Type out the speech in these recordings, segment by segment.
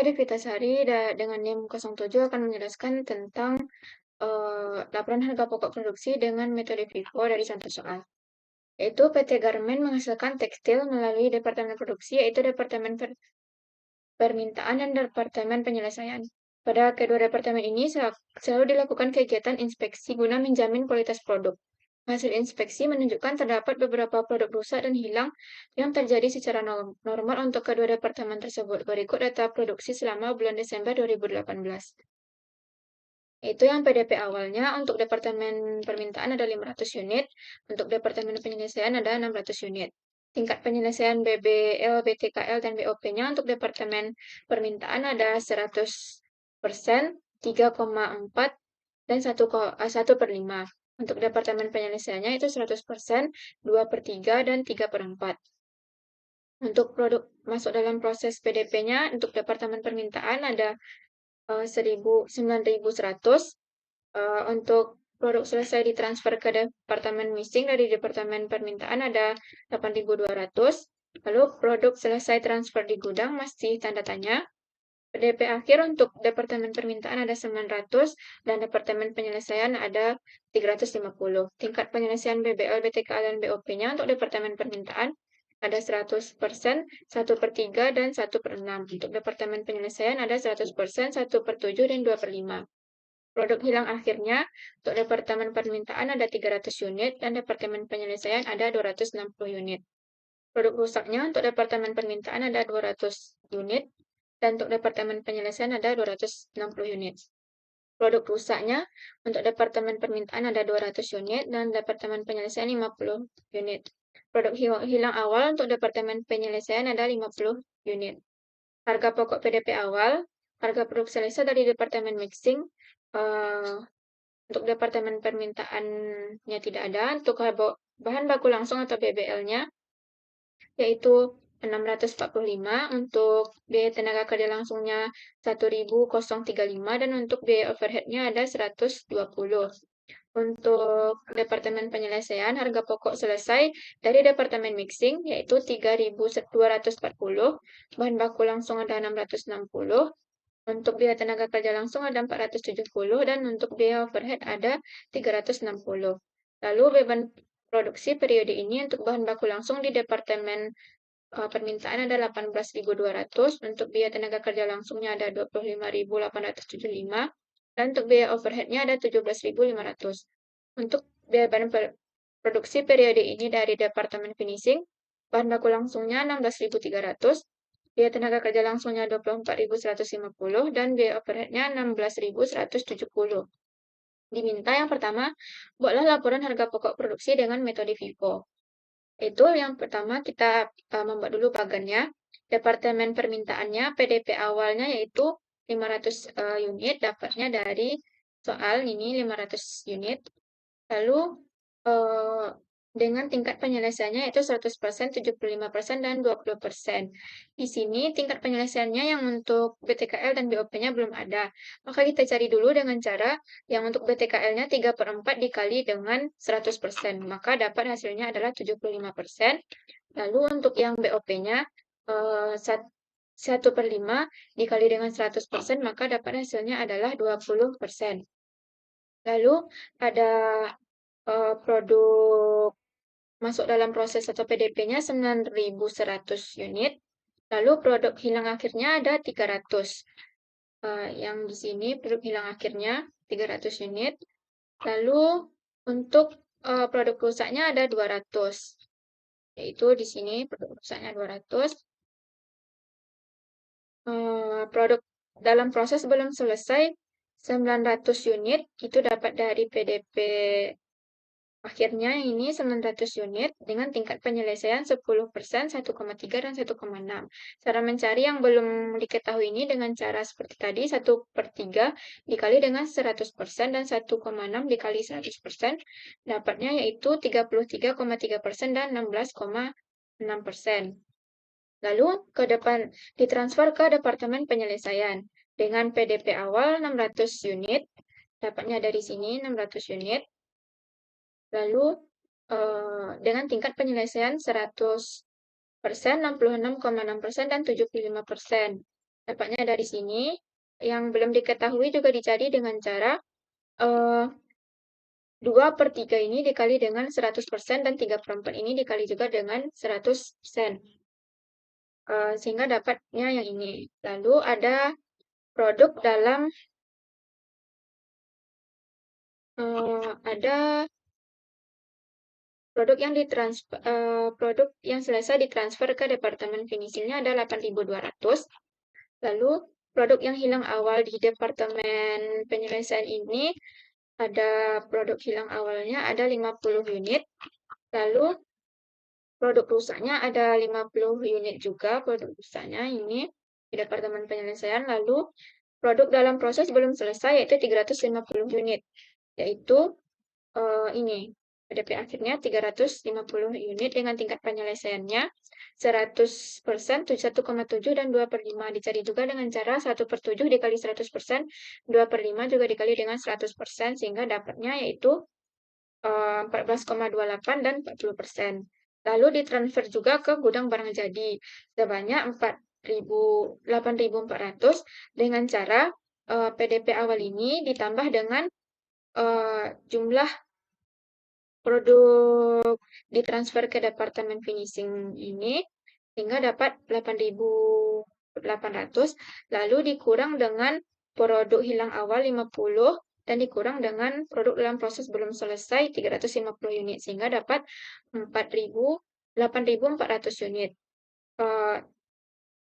Saya Devitasari dengan NIM 07 akan menjelaskan tentang laporan harga pokok produksi dengan metode FIFO dari contoh soal. Yaitu PT Garmen menghasilkan tekstil melalui Departemen Produksi, yaitu Departemen Permintaan dan Departemen Penyelesaian. Pada kedua departemen ini selalu dilakukan kegiatan inspeksi guna menjamin kualitas produk. Hasil inspeksi menunjukkan terdapat beberapa produk rusak dan hilang yang terjadi secara normal untuk kedua departemen tersebut. Berikut data produksi selama bulan Desember 2018. Itu yang PDP awalnya, untuk Departemen Permintaan ada 500 unit, untuk Departemen Penyelesaian ada 600 unit. Tingkat penyelesaian BBL, BTKL, dan BOP-nya untuk Departemen Permintaan ada 100%, 3,4, dan 1/5. Untuk Departemen Penyelesaiannya itu 100%, 2/3, dan 3/4. Untuk produk masuk dalam proses PDP-nya, untuk Departemen Permintaan ada 9.100. Untuk produk selesai ditransfer ke Departemen Missing dari Departemen Permintaan ada 8.200. Lalu produk selesai transfer di gudang masih tanda tanya. PDP akhir untuk Departemen Permintaan ada 900 dan Departemen Penyelesaian ada 350. Tingkat penyelesaian BBL, BTKL, dan BOP-nya untuk Departemen Permintaan ada 100%, 1/3, dan 1/6. Untuk Departemen Penyelesaian ada 100%, 1/7, dan 2/5. Produk hilang akhirnya untuk Departemen Permintaan ada 300 unit dan Departemen Penyelesaian ada 260 unit. Produk rusaknya untuk Departemen Permintaan ada 200 unit dan untuk Departemen Penyelesaian ada 260 unit. Produk rusaknya untuk Departemen Permintaan ada 200 unit dan Departemen Penyelesaian 50 unit. Produk hilang awal untuk Departemen Penyelesaian ada 50 unit. Harga pokok PDP awal, harga produk selesai dari Departemen Mixing, untuk Departemen Permintaannya tidak ada. Untuk bahan baku langsung atau BBL-nya, yaitu 645, untuk biaya tenaga kerja langsungnya 1.035, dan untuk biaya overhead-nya ada 120. Untuk Departemen Penyelesaian, harga pokok selesai dari Departemen Mixing, yaitu 3.240, bahan baku langsung ada 660, untuk biaya tenaga kerja langsung ada 470, dan untuk biaya overhead ada 360. Lalu beban produksi periode ini untuk bahan baku langsung di Departemen Permintaan ada 18.200, untuk biaya tenaga kerja langsungnya ada 25.875, dan untuk biaya overhead-nya ada 17.500. Untuk biaya bahan produksi periode ini dari Departemen Finishing, bahan baku langsungnya 16.300, biaya tenaga kerja langsungnya 24.150, dan biaya overhead-nya 16.170. Diminta yang pertama, buatlah laporan harga pokok produksi dengan metode FIFO. Itu yang pertama kita membuat dulu pagarnya. Departemen Permintaannya, PDP awalnya yaitu 500 unit, dapatnya dari soal ini 500 unit. Lalu dengan tingkat penyelesaiannya yaitu 100%, 75%, dan 20%. Di sini tingkat penyelesaiannya yang untuk BTKL dan BOP-nya belum ada. Maka kita cari dulu dengan cara yang untuk BTKL-nya 3/4 dikali dengan 100%. Maka dapat hasilnya adalah 75%. Lalu untuk yang BOP-nya 1/5 dikali dengan 100%, maka dapat hasilnya adalah 20%. Lalu ada produk masuk dalam proses atau PDP-nya 9.100 unit. Lalu produk hilang akhirnya ada 300. Yang di sini produk hilang akhirnya 300 unit. Lalu untuk produk rusaknya ada 200. Yaitu di sini produk rusaknya 200. Produk dalam proses belum selesai 900 unit, itu dapat dari PDP akhirnya ini 900 unit dengan tingkat penyelesaian 10%, 1,3, dan 1,6. Cara mencari yang belum diketahui ini dengan cara seperti tadi, 1/3 dikali dengan 100% dan 1,6 dikali 100%, dapatnya yaitu 33,3% dan 16,6%. Lalu ke depan ditransfer ke Departemen Penyelesaian. Dengan PDP awal 600 unit, dapatnya dari sini 600 unit. Lalu dengan tingkat penyelesaian 100%, 66,6%, dan 75%. Dapatnya dari sini. Yang belum diketahui juga dicari dengan cara 2/3 ini dikali dengan 100% dan 3/4 ini dikali juga dengan 100%. Sehingga dapatnya yang ini. Lalu ada produk dalam ada produk yang selesai ditransfer ke departemen finishingnya ada 8.200. Lalu produk yang hilang awal di departemen penyelesaian ini ada produk hilang awalnya ada 50 unit. Lalu produk rusaknya ada 50 unit juga produk rusaknya ini di departemen penyelesaian. Lalu produk dalam proses belum selesai yaitu 350 unit. Yaitu ini PDP akhirnya 350 unit dengan tingkat penyelesaiannya 100%, 1,7 dan 2/5. Dicari juga dengan cara 1/7 dikali 100%, 2/5 juga dikali dengan 100%, sehingga dapatnya yaitu 14,28 dan 40%. Lalu ditransfer juga ke gudang barang jadi sebanyak 8.400 dengan cara PDP awal ini ditambah dengan jumlah produk ditransfer ke departemen finishing ini sehingga dapat 8.800 lalu dikurang dengan produk hilang awal 50 dan dikurang dengan produk dalam proses belum selesai 350 unit sehingga dapat 8.400 unit.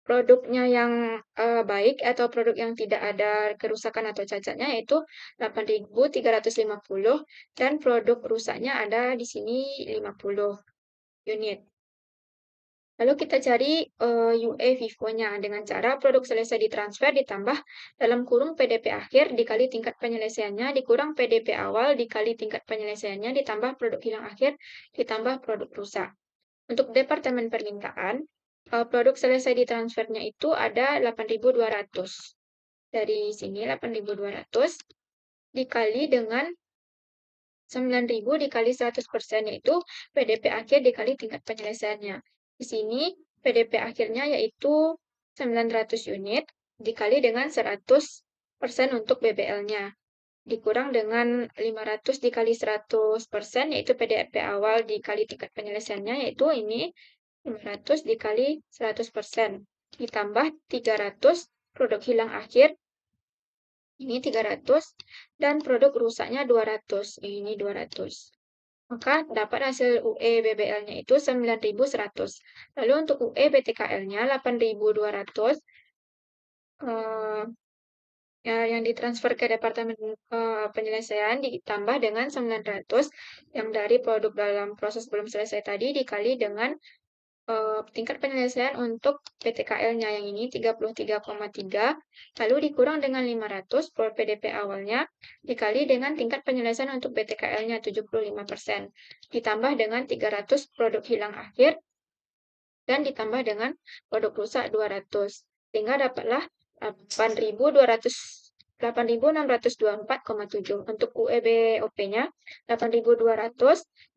Produknya yang baik atau produk yang tidak ada kerusakan atau cacatnya yaitu 8.350 dan produk rusaknya ada di sini 50 unit. Lalu kita cari UE FIFO-nya dengan cara produk selesai ditransfer ditambah dalam kurung PDP akhir dikali tingkat penyelesaiannya dikurang PDP awal dikali tingkat penyelesaiannya ditambah produk hilang akhir ditambah produk rusak. Untuk departemen permintaan, produk selesai ditransfernya itu ada 8.200. Dari sini 8.200 dikali dengan 9.000 dikali 100% yaitu PDP akhir dikali tingkat penyelesaiannya. Di sini PDP akhirnya yaitu 900 unit dikali dengan 100% untuk BBL-nya. Dikurang dengan 500 dikali 100% yaitu PDP awal dikali tingkat penyelesaiannya yaitu ini 500 dikali 100%. Ditambah 300 produk hilang akhir ini 300 dan produk rusaknya 200. Ini 200. Maka dapat hasil UE BBL-nya itu 9.100. Lalu untuk UE BTKL-nya 8.200 yang ditransfer ke departemen penyelesaian ditambah dengan 900 yang dari produk dalam proses belum selesai tadi dikali dengan tingkat penyelesaian untuk PTKL-nya yang ini 33,3 lalu dikurang dengan 500 per PDP awalnya dikali dengan tingkat penyelesaian untuk PTKL-nya 75% ditambah dengan 300 produk hilang akhir dan ditambah dengan produk rusak 200 sehingga dapatlah 8.624,7 untuk UEBOP-nya 8.200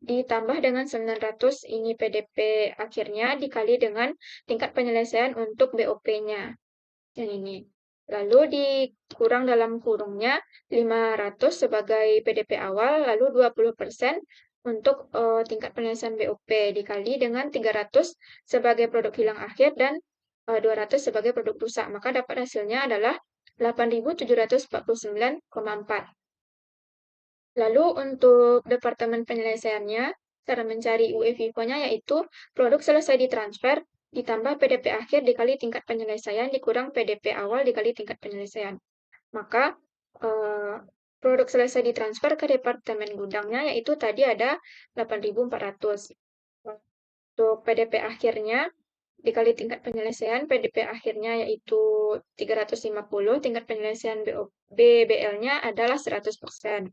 ditambah dengan 900 ini PDP akhirnya dikali dengan tingkat penyelesaian untuk BOP-nya yang ini. Lalu dikurang dalam kurungnya 500 sebagai PDP awal lalu 20% untuk tingkat penyelesaian BOP dikali dengan 300 sebagai produk hilang akhir dan 200 sebagai produk rusak. Maka dapat hasilnya adalah 8.749,4. Lalu untuk departemen penyelesaiannya, cara mencari UE FIFO-nya yaitu produk selesai ditransfer ditambah PDP akhir dikali tingkat penyelesaian dikurang PDP awal dikali tingkat penyelesaian. Maka produk selesai ditransfer ke departemen gudangnya yaitu tadi ada 8.400. Untuk PDP akhirnya dikali tingkat penyelesaian, PDP akhirnya yaitu 350, tingkat penyelesaian BBL-nya adalah 100%.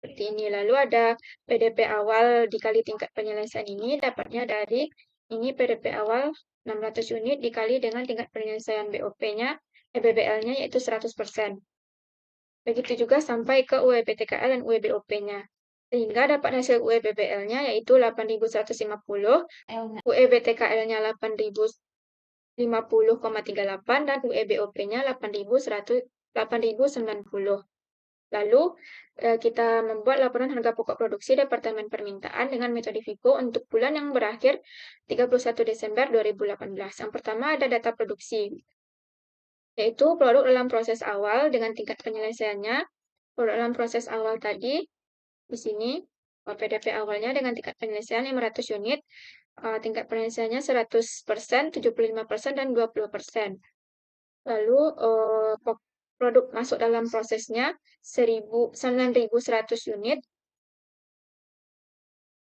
Seperti ini. Lalu ada PDP awal dikali tingkat penyelesaian ini dapatnya dari ini PDP awal 600 unit dikali dengan tingkat penyelesaian BOP-nya, BBL-nya yaitu 100%. Begitu juga sampai ke UEPTKL dan UEBOP-nya. Sehingga dapat hasil UEBBL-nya yaitu 8.150, UEBTKL-nya 8.000 50,38 dan UE BOP-nya 8.090. Lalu kita membuat laporan harga pokok produksi Departemen Permintaan dengan metode FIFO untuk bulan yang berakhir 31 Desember 2018. Yang pertama ada data produksi, yaitu produk dalam proses awal dengan tingkat penyelesaiannya. Produk dalam proses awal tadi, di sini PDP awalnya dengan tingkat penyelesaian 500 unit, tingkat penyelesaiannya 100%, 75%, dan 20%. Lalu produk masuk dalam prosesnya 9.100 unit,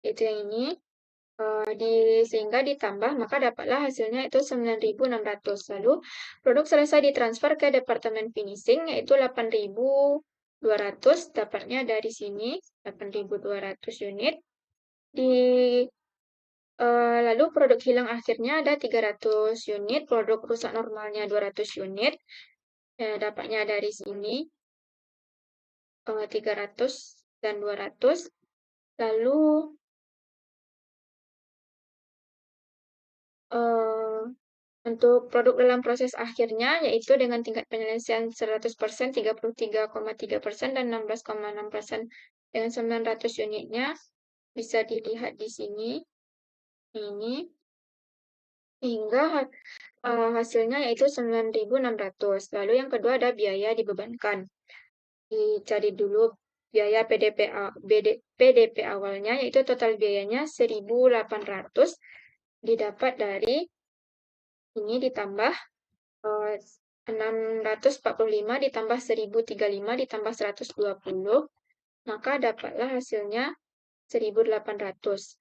itu yang ini, sehingga ditambah maka dapatlah hasilnya itu 9.600. Lalu produk selesai ditransfer ke Departemen Finishing yaitu 8.200, dapatnya dari sini 8.200 unit. Lalu produk hilang akhirnya ada 300 unit, produk rusak normalnya 200 unit. Dapatnya dari sini 300 dan 200. Lalu untuk produk dalam proses akhirnya, yaitu dengan tingkat penyelesaian 100%, 33,3%, dan 16,6% dengan 900 unitnya, bisa dilihat di sini, ini, hingga hasilnya yaitu 9.600. Lalu yang kedua ada biaya dibebankan. Dicari dulu biaya PDP awalnya, yaitu total biayanya 1.800, didapat dari ini ditambah 645 ditambah 1035 ditambah 120, maka dapatlah hasilnya 1.800.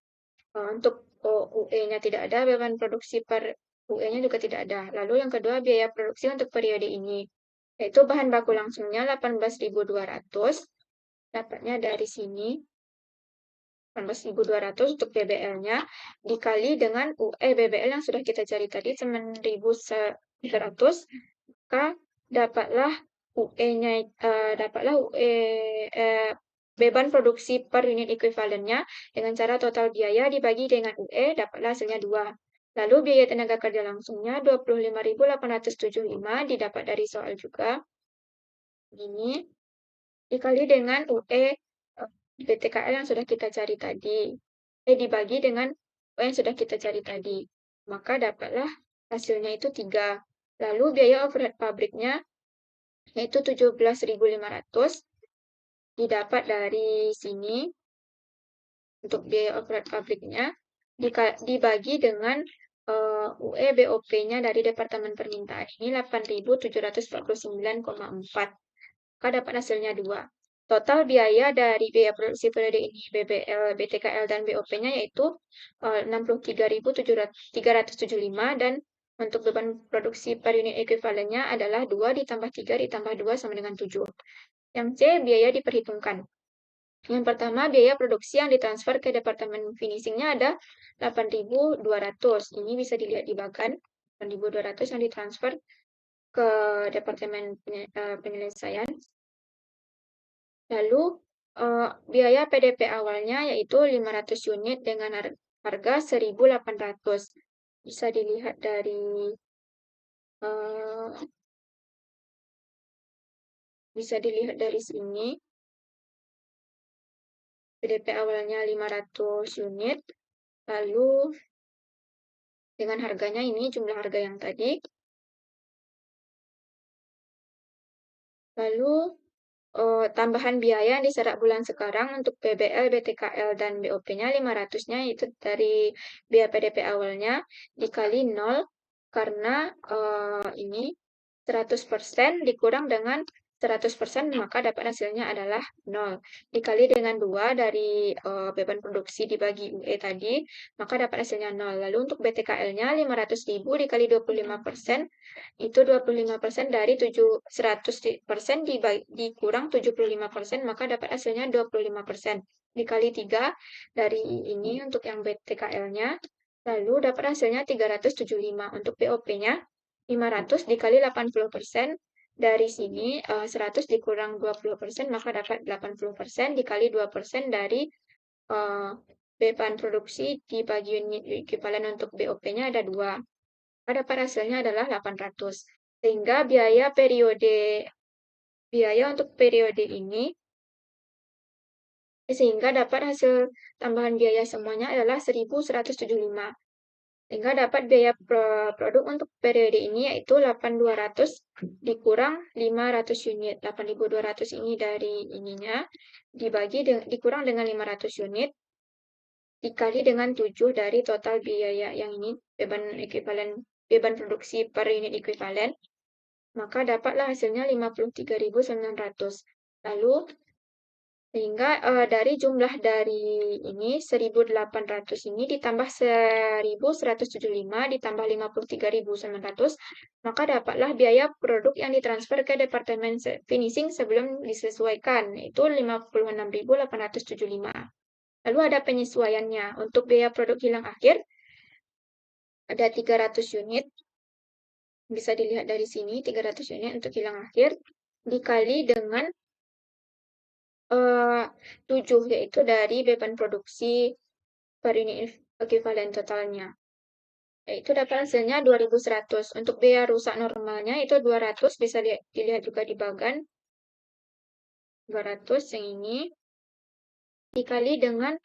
Untuk UE-nya tidak ada, beban produksi per UE-nya juga tidak ada. Lalu yang kedua biaya produksi untuk periode ini, yaitu bahan baku langsungnya 18.200, dapatnya dari sini 18.200 untuk BBL-nya, dikali dengan UE BBL yang sudah kita cari tadi 9.100, maka dapatlah UE-nya, beban produksi per unit ekuivalennya dengan cara total biaya dibagi dengan UE, dapatlah hasilnya 2. Lalu biaya tenaga kerja langsungnya 25.875, didapat dari soal juga. Ini dikali dengan UE BTKL yang sudah kita cari tadi. Dibagi dengan UE yang sudah kita cari tadi. Maka dapatlah hasilnya itu 3. Lalu biaya overhead pabriknya yaitu 17.500, didapat dari sini untuk biaya overhead pabriknya dibagi dengan UE BOP-nya dari Departemen Permintaan ini 8.749,4. Maka dapat hasilnya 2. Total biaya dari biaya produksi periode ini BBL, BTKL, dan BOP-nya yaitu 63.375, dan untuk beban produksi per unit ekuivalennya adalah 2 ditambah 3 ditambah 2 sama dengan 7. Yang C, biaya diperhitungkan. Yang pertama, biaya produksi yang ditransfer ke Departemen Finishing-nya ada 8.200. Ini bisa dilihat di bagan, 8.200 yang ditransfer ke Departemen Penyelesaian. Lalu biaya PDP awalnya yaitu 500 unit dengan harga 1.800. Bisa dilihat dari sini. PDP awalnya 500 unit. Lalu dengan harganya ini jumlah harga yang tadi. Lalu tambahan biaya yang diserap bulan sekarang untuk BBL, BTKL, dan BOP-nya 500-nya itu dari biaya PDP awalnya dikali 0, karena ini 100% dikurang dengan 100%, maka dapat hasilnya adalah 0. Dikali dengan 2 dari beban produksi dibagi UE tadi, maka dapat hasilnya 0. Lalu untuk BTKL-nya 500.000 dikali 25%, itu 25% dari 100% dikurang 75%, maka dapat hasilnya 25%. Dikali 3 dari ini untuk yang BTKL-nya, lalu dapat hasilnya 375. Untuk BOP-nya 500 dikali 80%, dari sini 100 dikurang 20%, maka dapat 80%, dikali 2% dari beban produksi dibagi unit ekuivalen untuk BOP-nya ada 2. dapat hasilnya adalah 800. Sehingga biaya untuk periode ini, sehingga dapat hasil tambahan biaya semuanya adalah 1.175. Sehingga dapat biaya produk untuk periode ini yaitu 8.200 dikurang 500 unit. 8.200 ini dari ininya, dikurang dengan 500 unit, dikali dengan 7 dari total biaya yang ini, beban produksi per unit ekuivalen, maka dapatlah hasilnya 53.900. Lalu sehingga dari jumlah dari ini 1.800 ini ditambah 1.175 ditambah 53.900, maka dapatlah biaya produk yang ditransfer ke departemen finishing sebelum disesuaikan, yaitu 56.875. Lalu ada penyesuaiannya. Untuk biaya produk kilang akhir ada 300 unit. Bisa dilihat dari sini 300 unit untuk kilang akhir dikali dengan 7, yaitu dari beban produksi per unit ekuivalen totalnya. Yaitu dapat hasilnya 2.100. Untuk biaya rusak normalnya itu 200, bisa dilihat juga di bagan. 200 yang ini dikali dengan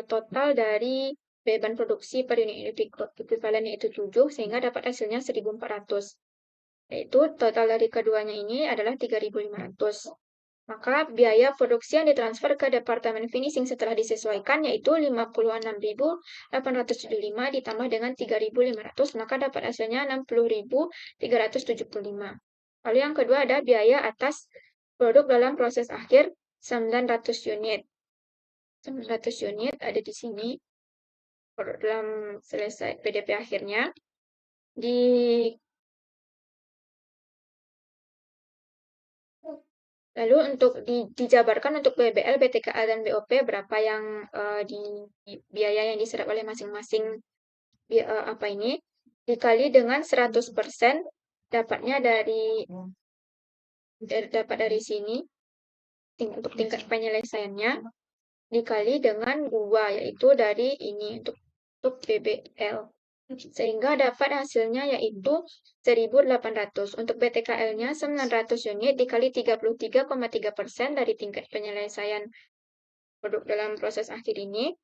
total dari beban produksi per unit ekuivalen yaitu 7, sehingga dapat hasilnya 1.400. Yaitu total dari keduanya ini adalah 3.500. Maka biaya produksi yang ditransfer ke departemen finishing setelah disesuaikan yaitu 56.875 ditambah dengan 3.500, maka dapat hasilnya 60.375. Lalu yang kedua ada biaya atas produk dalam proses akhir 900 unit. 900 unit ada di sini. Produk dalam selesai PDP akhirnya Lalu untuk dijabarkan untuk BBL, BTKA, dan BOP berapa yang biaya yang diserap oleh masing-masing dikali dengan 100%, dapatnya dapat dari sini untuk tingkat penyelesaiannya dikali dengan 2, yaitu dari ini untuk BBL. Sehingga dapat hasilnya yaitu 1.800. Untuk BTKL-nya 900 unit dikali 33,3% dari tingkat penyelesaian produk dalam proses akhir ini,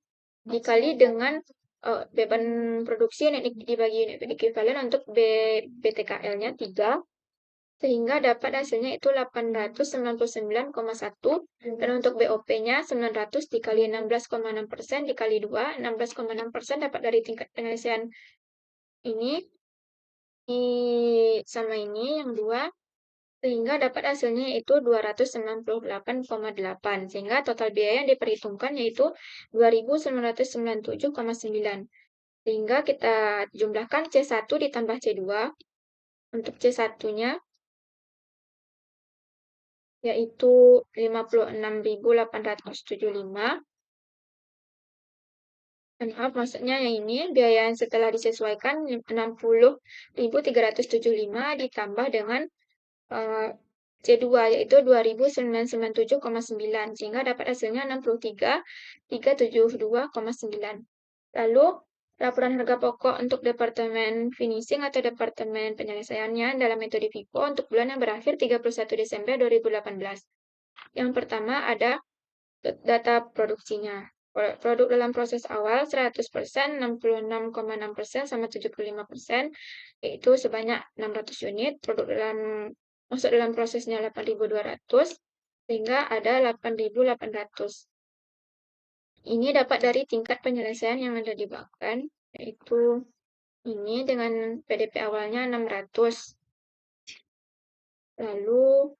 dikali dengan beban produksi yang dibagi unit ekuivalen untuk BTKL-nya 3, sehingga dapat hasilnya itu 899,1, dan untuk BOP-nya 900 dikali 16,6% dikali 2, 16,6% dapat dari tingkat penyelesaian ini sama ini yang 2, sehingga dapat hasilnya yaitu 298,8, sehingga total biaya yang diperhitungkan yaitu 2.997,9. Sehingga kita jumlahkan C1 ditambah C2. Untuk C1-nya yaitu 56.875. Maaf, maksudnya yang ini biaya yang setelah disesuaikan 60.375 ditambah dengan C2 yaitu 2.997,9, sehingga dapat hasilnya 63.372,9. Lalu laporan harga pokok untuk departemen finishing atau departemen penyelesaiannya dalam metode FIFO untuk bulan yang berakhir 31 Desember 2018. Yang pertama ada data produksinya. Produk dalam proses awal 100%, 66,6% sama 75%, yaitu sebanyak 600 unit. Produk masuk dalam prosesnya 8.200, sehingga ada 8.800. Ini dapat dari tingkat penyelesaian yang ada di bagan, yaitu ini dengan PDP awalnya 600. Lalu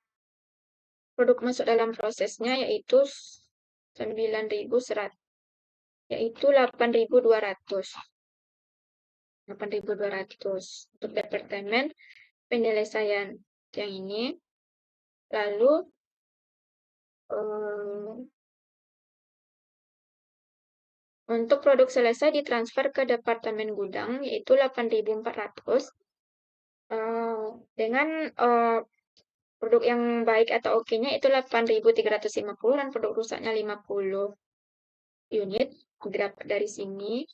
produk masuk dalam prosesnya yaitu 9.100, yaitu 8.200. 8.200 untuk departemen penyelesaian yang ini. Lalu untuk produk selesai ditransfer ke departemen gudang yaitu 8.400 dengan produk yang baik atau oke-nya itu 8.350 dan produk rusaknya 50 unit. Dapat dari sini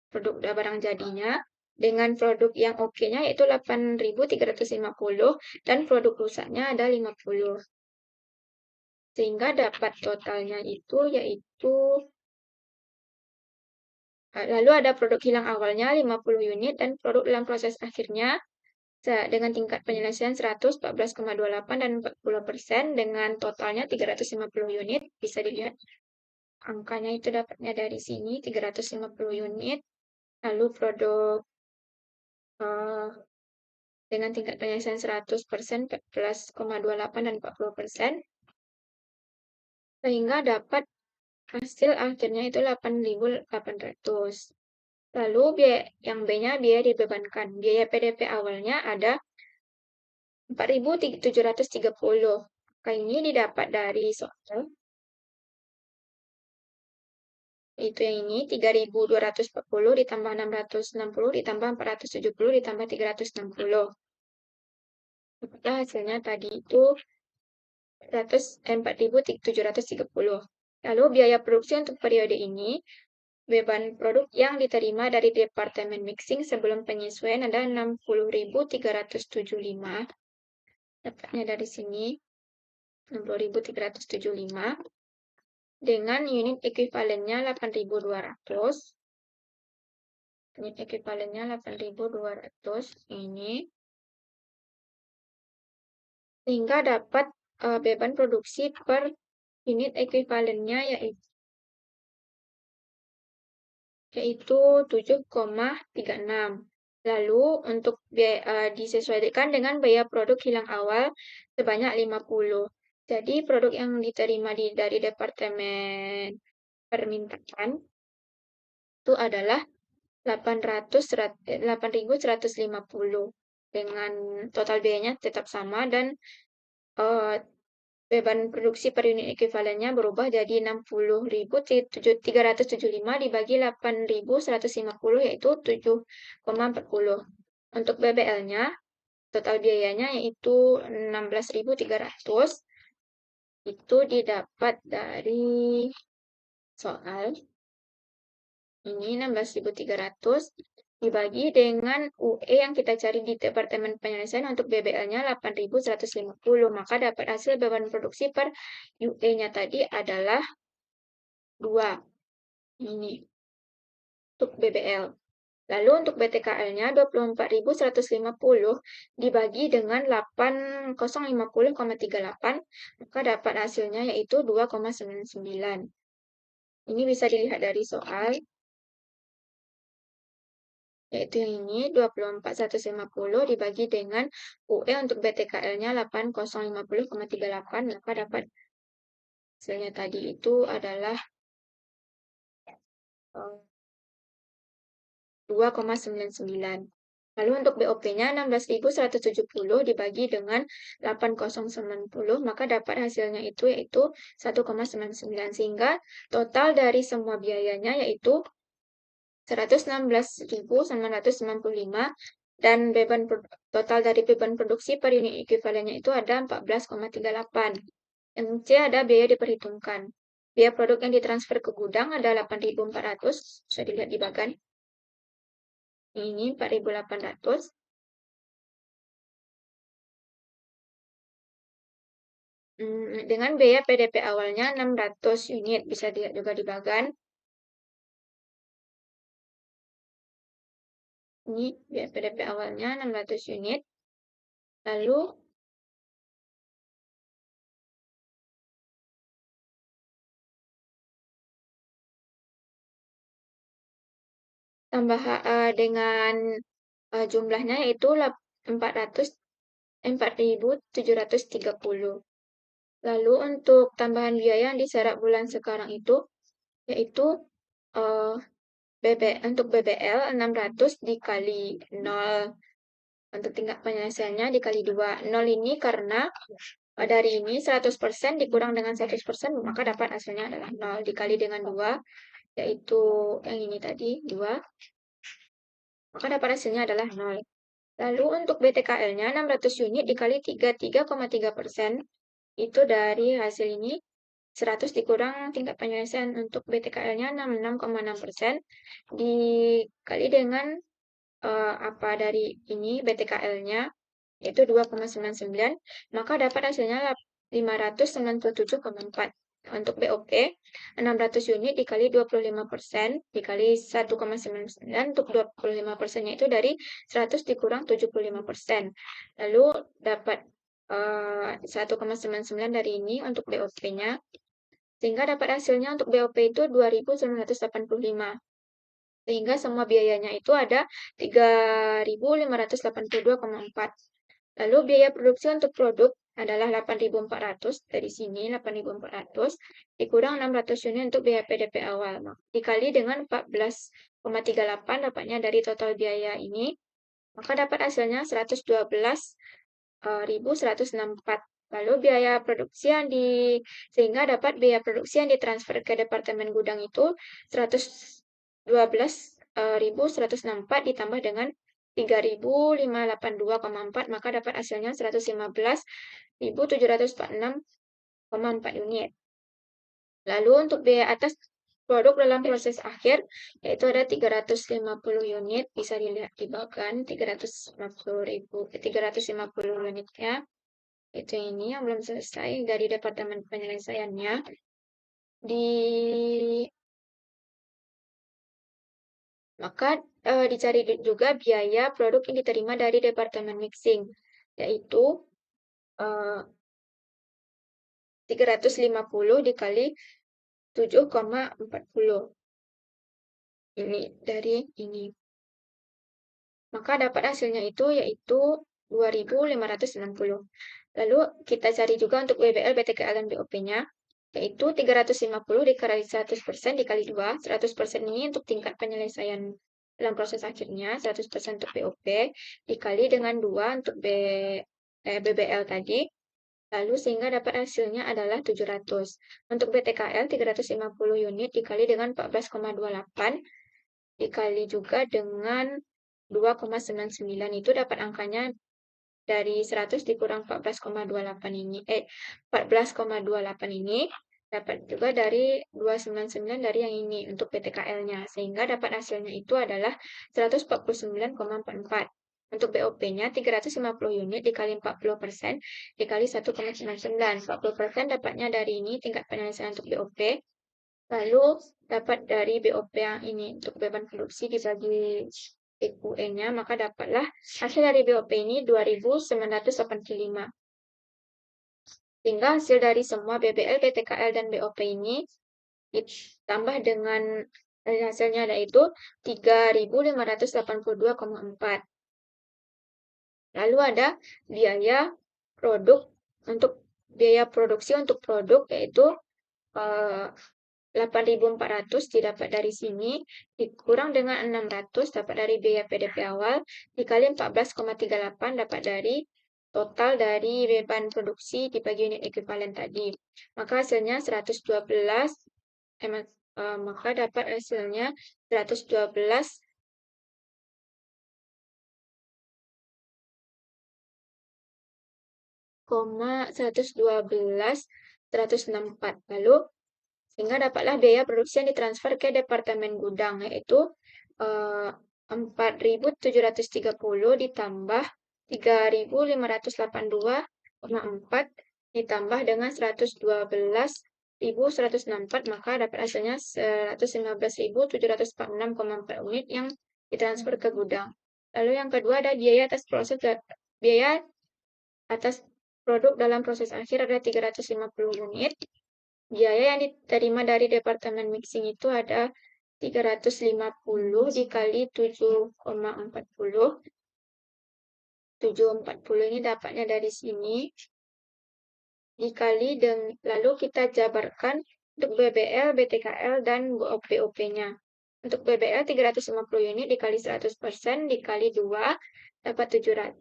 produk barang jadinya dengan produk yang oke-nya yaitu 8.350 dan produk rusaknya ada 50. Sehingga dapat totalnya itu yaitu lalu ada produk hilang awalnya 50 unit dan produk dalam proses akhirnya dengan tingkat penyelesaian 114,28 dan 40% dengan totalnya 350 unit. Bisa dilihat angkanya itu dapatnya dari sini 350 unit. Lalu produk dengan tingkat penyelesaian 100%, 14,28 dan 40%. Sehingga dapat hasil akhirnya itu 8.800. Lalu biaya yang B-nya biaya dibebankan. Biaya PDP awalnya ada 4.730. Maka ini didapat dari soal. Itu yang ini 3.240 ditambah 660 ditambah 470 ditambah 360. Dapatlah hasilnya tadi itu 4.730. Lalu biaya produksi untuk periode ini, beban produk yang diterima dari Departemen Mixing sebelum penyesuaian ada 60.375. Dapatnya dari sini 60.375. Dengan unit ekuivalennya 8.200. Unit ekuivalennya 8.200 ini. Sehingga dapat beban produksi per unit ekuivalennya yaitu 7,36. Lalu untuk disesuaikan dengan biaya produk hilang awal sebanyak 50. Jadi produk yang diterima dari Departemen Permintaan itu adalah 8.150 dengan total biayanya tetap sama dan beban produksi per unit ekuivalennya berubah jadi 60.375 dibagi 8.150 yaitu 7,40. Untuk BBL-nya total biayanya yaitu 16.300. Itu didapat dari soal ini 16.300 dibagi dengan UE yang kita cari di Departemen Penyelesaian untuk BBL-nya 8.150. Maka dapat hasil beban produksi per UE-nya tadi adalah 2. Ini untuk BBL. Lalu untuk BTKL-nya 24.150 dibagi dengan 8050,38, maka dapat hasilnya yaitu 2,99. Ini bisa dilihat dari soal. Yaitu yang ini 24.150 dibagi dengan UE untuk BTKL-nya 8050,38, maka dapat hasilnya tadi itu adalah 2,99. Lalu untuk BOP-nya 16.170 dibagi dengan 8090, maka dapat hasilnya itu yaitu 1,99. Sehingga total dari semua biayanya yaitu 116.995 dan total dari beban produksi per unit ekuivalennya itu ada 14,38. Yang C ada biaya diperhitungkan. Biaya produk yang ditransfer ke gudang ada 8.400, bisa dilihat di bagan. Ini 4.800. Dengan biaya PDP awalnya 600 unit, bisa dilihat juga di bagan. Ini biaya PDP awalnya 600 unit. Lalu tambah dengan jumlahnya yaitu 4.730. Lalu untuk tambahan biaya yang diserap bulan sekarang itu yaitu untuk BBL 600 dikali 0. Untuk tingkat penyelesaiannya dikali 2. 0 ini karena dari ini 100% dikurang dengan 100%, maka dapat hasilnya adalah 0 dikali dengan 2, yaitu yang ini tadi, 2. Maka dapat hasilnya adalah 0. Lalu untuk BTKL-nya 600 unit dikali 3,3%. Itu dari hasil ini 100 dikurang tingkat penyelesaian untuk BTKL-nya 66,6% dikali dengan apa dari ini BTKL-nya, yaitu 2,99, maka dapat hasilnya 597,4. Untuk BOP, 600 unit dikali 25% dikali 1,99, untuk 25%-nya itu dari 100 dikurang 75%. Lalu dapat 1,99 dari ini untuk BOP-nya, sehingga dapat hasilnya untuk BOP itu 2.985. Sehingga semua biayanya itu ada 3.582,4. Lalu biaya produksi untuk produk adalah 8.400, dari sini 8.400 dikurang 600 unit untuk biaya PDP awal. Dikali dengan 14,38 dapatnya dari total biaya ini, maka dapat hasilnya 112.164. Lalu biaya produksi sehingga dapat biaya produksi yang ditransfer ke departemen gudang itu 112.164 ditambah dengan 3.582,4, maka dapat hasilnya 115.746,4 unit. Lalu untuk biaya atas produk dalam proses akhir, yaitu ada 350 unit, bisa dilihat di bagian 350 unitnya. Itu ini yang belum selesai dari departemen penyelesaiannya. Maka dicari juga biaya produk yang diterima dari departemen mixing, yaitu 350 dikali 7,40. Ini dari ini. Maka dapat hasilnya itu yaitu 2.560. Lalu kita cari juga untuk WBL, BTKL, dan BOP-nya, yaitu 350 dikali 100% dikali 2. 100% ini untuk tingkat penyelesaian dalam proses akhirnya, 100% untuk BOP, dikali dengan 2 untuk BBL tadi. Lalu sehingga dapat hasilnya adalah 700. Untuk BTKL 350 unit dikali dengan 14,28 dikali juga dengan 2,99, itu dapat angkanya dari 100 dikurang 14,28 ini 14,28 ini dapat juga dari 299 dari yang ini untuk PTKL-nya, sehingga dapat hasilnya itu adalah 149,44. Untuk BOP-nya 350 unit dikali 40% dikali 1,99. 40% dapatnya dari ini tingkat penyelesaian untuk BOP. Lalu dapat dari BOP yang ini untuk beban produksi dibagi PQE-nya, maka dapatlah hasil dari BOP ini 2.985. Sehingga hasil dari semua BBL, BTKL, dan BOP ini ditambah dengan hasilnya yaitu 3.582,4. Lalu ada biaya produk untuk biaya produksi untuk produk, yaitu 8.400 didapat dari sini, dikurang dengan 600 dapat dari biaya PDP awal, dikali 14,38 dapat dari total dari beban produksi dibagi unit ekuivalen tadi. Maka hasilnya 112, maka dapat hasilnya 112 164. Lalu sehingga dapatlah biaya produksi yang ditransfer ke departemen gudang, yaitu 4.730 ditambah 3.582,4 ditambah dengan 112.164, maka dapat hasilnya 115.746,4 unit yang ditransfer ke gudang. Lalu yang kedua ada biaya atas produk dalam proses akhir ada 350 unit. Biaya yang diterima dari departemen mixing itu ada 350 dikali 7,40. 740 ini dapatnya dari sini. Dikali lalu kita jabarkan untuk BBL, BTKL, dan BOP-nya. Untuk BBL 350 unit dikali 100% dikali 2 dapat 700.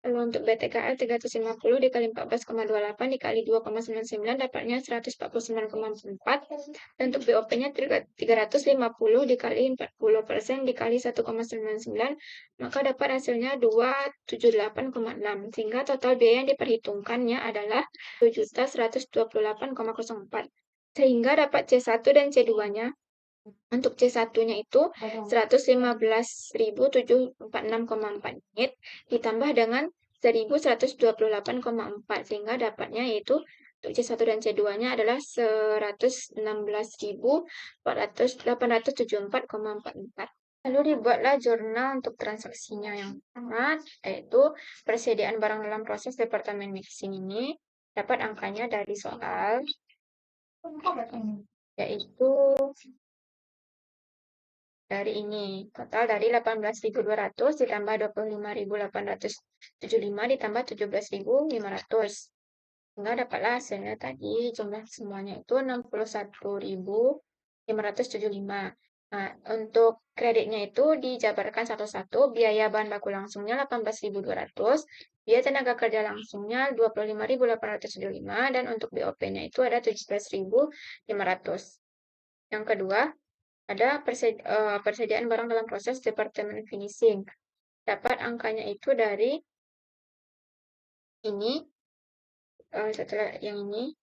Lalu untuk BTKL 350 dikali 14,28 dikali 2,99 dapatnya 149,4. Dan untuk BOP-nya 350 dikali 40% dikali 1,99 maka dapat hasilnya 278,6. Sehingga total biaya yang diperhitungkannya adalah 2.128,04. Sehingga dapat C1 dan C2-nya Untuk C1-nya itu 115.746,4 unit ditambah dengan 1.128,4 sehingga dapatnya yaitu untuk C1 dan C2-nya adalah 116.874,44. Lalu dibuatlah jurnal untuk transaksinya yang pertama, yaitu persediaan barang dalam proses Departemen Mixing ini dapat angkanya dari soal, yaitu dari ini, total dari 18.200 ditambah 25.875 ditambah 17.500. Sehingga dapatlah hasilnya tadi, jumlah semuanya itu 61.575. Nah, untuk kreditnya itu dijabarkan satu-satu, biaya bahan baku langsungnya 18.200, biaya tenaga kerja langsungnya 25.875, dan untuk BOP-nya itu ada 17.500. Yang kedua, ada persediaan barang dalam proses Departemen Finishing. Dapat angkanya itu dari ini, setelah yang ini,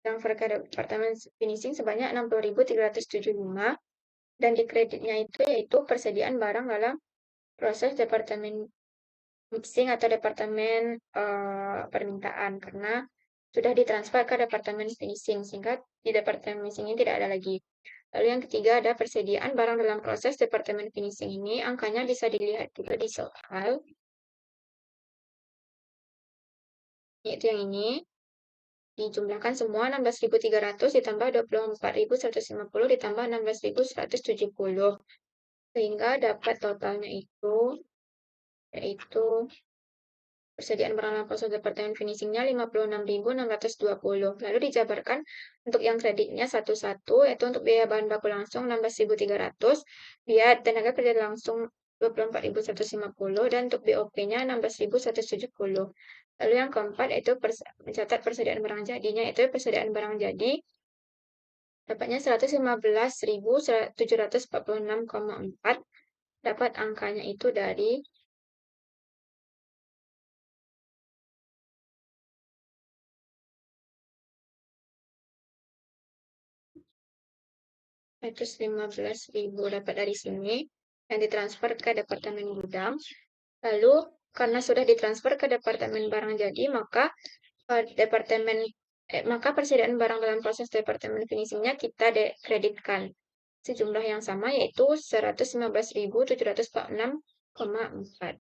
transfer ke Departemen Finishing sebanyak 60.375, dan di kreditnya itu yaitu persediaan barang dalam proses Departemen Mixing atau Departemen Permintaan, karena sudah ditransfer ke Departemen Finishing, sehingga di Departemen Finishing ini tidak ada lagi. Lalu yang ketiga ada persediaan barang dalam proses Departemen Finishing ini, angkanya bisa dilihat juga di soal, yaitu yang ini, dijumlahkan semua 16.300 ditambah 24.150 ditambah 16.170, sehingga dapat totalnya itu, yaitu persediaan barang dalam proses Departemen Finishingnya 56.620. Lalu dijabarkan untuk yang kreditnya satu-satu, yaitu untuk biaya bahan baku langsung 16.300, biaya tenaga kerja langsung 24.150, dan untuk BOP-nya 16.170. Lalu yang keempat itu mencatat persediaan barang jadinya, itu persediaan barang jadi dapatnya 115.746,4. Dapat angkanya itu dari 115.000 dapat dari sini yang ditransfer ke Departemen Gudang. Lalu karena sudah ditransfer ke Departemen Barang Jadi, maka persediaan barang dalam proses Departemen Finishingnya kita kreditkan sejumlah yang sama, yaitu 115.746,4.